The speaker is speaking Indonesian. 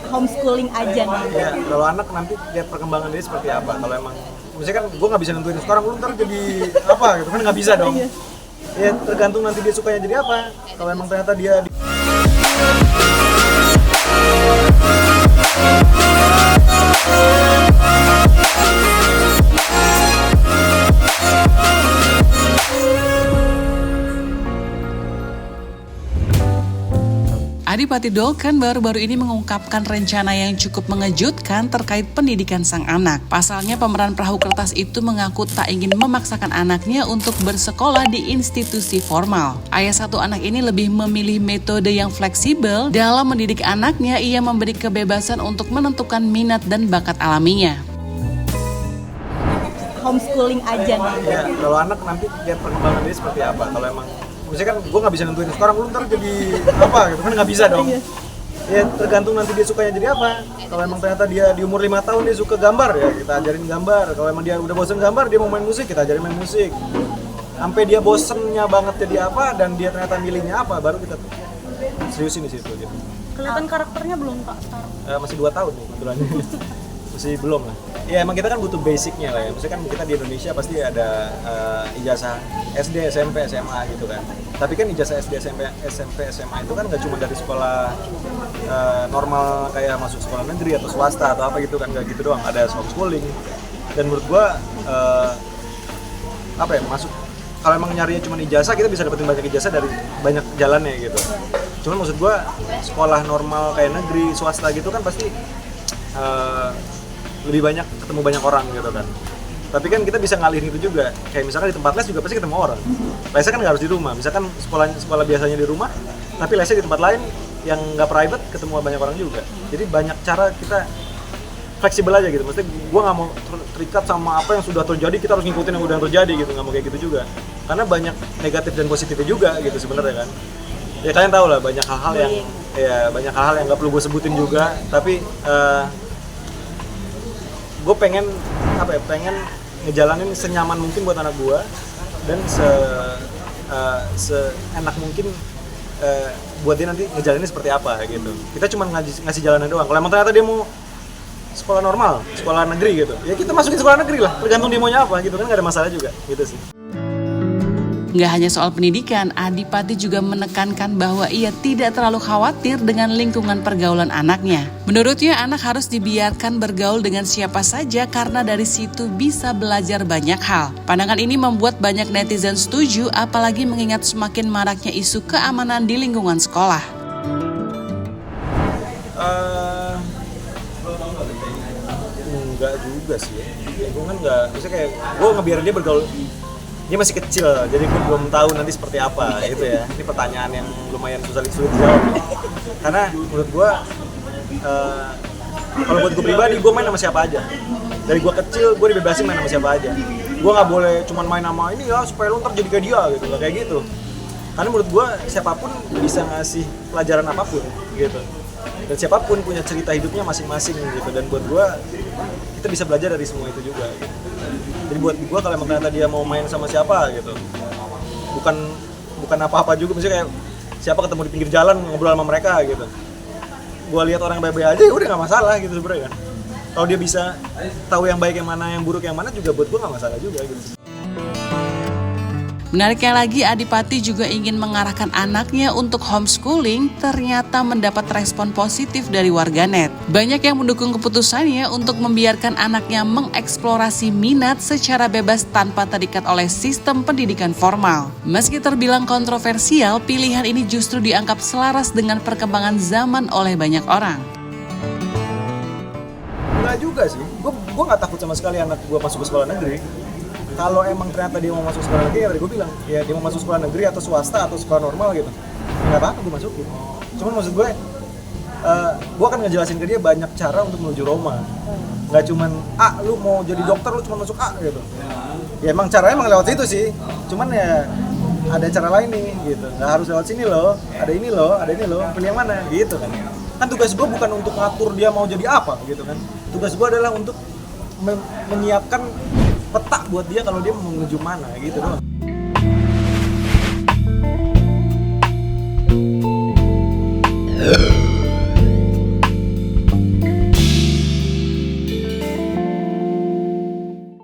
Homeschooling aja nih. Ya, kalau anak nanti lihat perkembangan dia seperti apa. Kalau emang, misalnya kan gue nggak bisa nentuin sekarang lu ntar jadi apa gitu kan, nggak bisa dong. Ya tergantung nanti dia sukanya jadi apa. Kalau emang ternyata dia Adipati Dolken baru-baru ini mengungkapkan rencana yang cukup mengejutkan terkait pendidikan sang anak. Pasalnya pemeran perahu kertas itu mengaku tak ingin memaksakan anaknya untuk bersekolah di institusi formal. Ayah satu anak ini lebih memilih metode yang fleksibel dalam mendidik anaknya. Ia memberi kebebasan untuk menentukan minat dan bakat alaminya. Homeschooling aja nih. ya, kalau anak nanti lihat perkembangan dia seperti apa. Kalau emang, misalnya kan gue nggak bisa nentuin sekarang lu ntar jadi apa gitu kan, nggak bisa dong. Ya tergantung nanti dia sukanya jadi apa. Kalau emang ternyata dia di umur 5 tahun dia suka gambar, ya kita ajarin gambar. Kalau emang dia udah bosen gambar, dia mau main musik, kita ajarin main musik. Sampai dia bosennya banget jadi apa dan dia ternyata milihnya apa, baru kita seriusin di situ gitu. Kelihatan karakternya belum Pak sekarang? Masih 2 tahun nih kebetulan. Masih belum lah. Ya emang kita kan butuh basicnya lah ya. Maksudnya kan kita di Indonesia pasti ada ijazah SD, SMP, SMA gitu kan. Tapi kan ijazah SD, SMP, SMA itu kan nggak cuma dari sekolah normal kayak masuk sekolah negeri atau swasta atau apa gitu kan, nggak gitu doang. Ada homeschooling. Dan menurut gua apa ya, masuk kalau emang nyarinya cuma ijazah, kita bisa dapetin banyak ijazah dari banyak jalannya gitu. Cuman maksud gua sekolah normal kayak negeri, swasta gitu kan pasti lebih banyak ketemu banyak orang gitu kan. Tapi kan kita bisa ngalihin itu juga. Kayak misalkan di tempat les juga pasti ketemu orang. Lesnya kan nggak harus di rumah. Misalkan sekolah biasanya di rumah, tapi lesnya di tempat lain yang nggak private, ketemu banyak orang juga. Jadi banyak cara kita fleksibel aja gitu. Maksudnya gue nggak mau terikat sama apa yang sudah terjadi, kita harus ngikutin yang udah terjadi gitu. Nggak mau kayak gitu juga. Karena banyak negatif dan positifnya juga gitu sebenarnya kan. Ya kalian tahu lah banyak hal-hal yang nggak perlu gue sebutin juga. Tapi gue pengen ngejalanin senyaman mungkin buat anak gue dan seenak mungkin buat dia nanti ngejalanin seperti apa gitu. Kita cuma ngasih jalannya doang. Kalau emang ternyata dia mau sekolah normal, sekolah negeri gitu, ya kita masukin sekolah negeri lah, tergantung dia maunya apa gitu kan, nggak ada masalah juga gitu sih. Nggak hanya soal pendidikan, Adipati juga menekankan bahwa ia tidak terlalu khawatir dengan lingkungan pergaulan anaknya. Menurutnya, anak harus dibiarkan bergaul dengan siapa saja karena dari situ bisa belajar banyak hal. Pandangan ini membuat banyak netizen setuju, apalagi mengingat semakin maraknya isu keamanan di lingkungan sekolah. Enggak juga sih ya. Lingkungan nggak, misalnya kayak gue ngebiarin dia bergaul. Dia masih kecil, jadi gue belum tahu nanti seperti apa gitu ya. Ini pertanyaan yang lumayan sulit dijawab. Karena menurut gue, kalau buat gue pribadi, gue main sama siapa aja. Dari gue kecil, gue dibebasin main sama siapa aja. Gue nggak boleh cuma main sama ini ya supaya lo ntar jadi kayak dia gitu, kayak gitu. Karena menurut gue siapapun bisa ngasih pelajaran apapun gitu. Dan siapapun punya cerita hidupnya masing-masing gitu. Dan buat gue, kita bisa belajar dari semua itu juga gitu. Jadi buat gue kalau emang ternyata dia mau main sama siapa gitu, bukan apa-apa juga, misalnya kayak siapa ketemu di pinggir jalan ngobrol sama mereka gitu, gue lihat orang baik-baik aja ya udah nggak masalah gitu sebenarnya kan. Kalau dia bisa tahu yang baik yang mana, yang buruk yang mana, juga buat gue nggak masalah juga gitu. Menariknya lagi, Adipati juga ingin mengarahkan anaknya untuk homeschooling, ternyata mendapat respon positif dari warganet. Banyak yang mendukung keputusannya untuk membiarkan anaknya mengeksplorasi minat secara bebas tanpa terikat oleh sistem pendidikan formal. Meski terbilang kontroversial, pilihan ini justru dianggap selaras dengan perkembangan zaman oleh banyak orang. Enggak juga sih, gue nggak takut sama sekali anak gue masuk ke sekolah negeri. Kalau emang ternyata dia mau masuk sekolah negeri, ya tadi gue bilang, ya dia mau masuk sekolah negeri atau swasta atau sekolah normal gitu, nggak apa-apa gue masukin. Cuman maksud gue akan ngejelasin ke dia banyak cara untuk menuju Roma. Nggak cuman, lu mau jadi dokter, lu cuma masuk A gitu. Ya emang caranya emang lewat situ sih, cuman ya ada cara lain nih gitu. Nggak harus lewat sini loh, ada ini loh, pilih yang mana gitu kan. Kan tugas gue bukan untuk ngatur dia mau jadi apa gitu kan. Tugas gue adalah untuk menyiapkan peta buat dia kalau dia mau menuju mana gitu doang.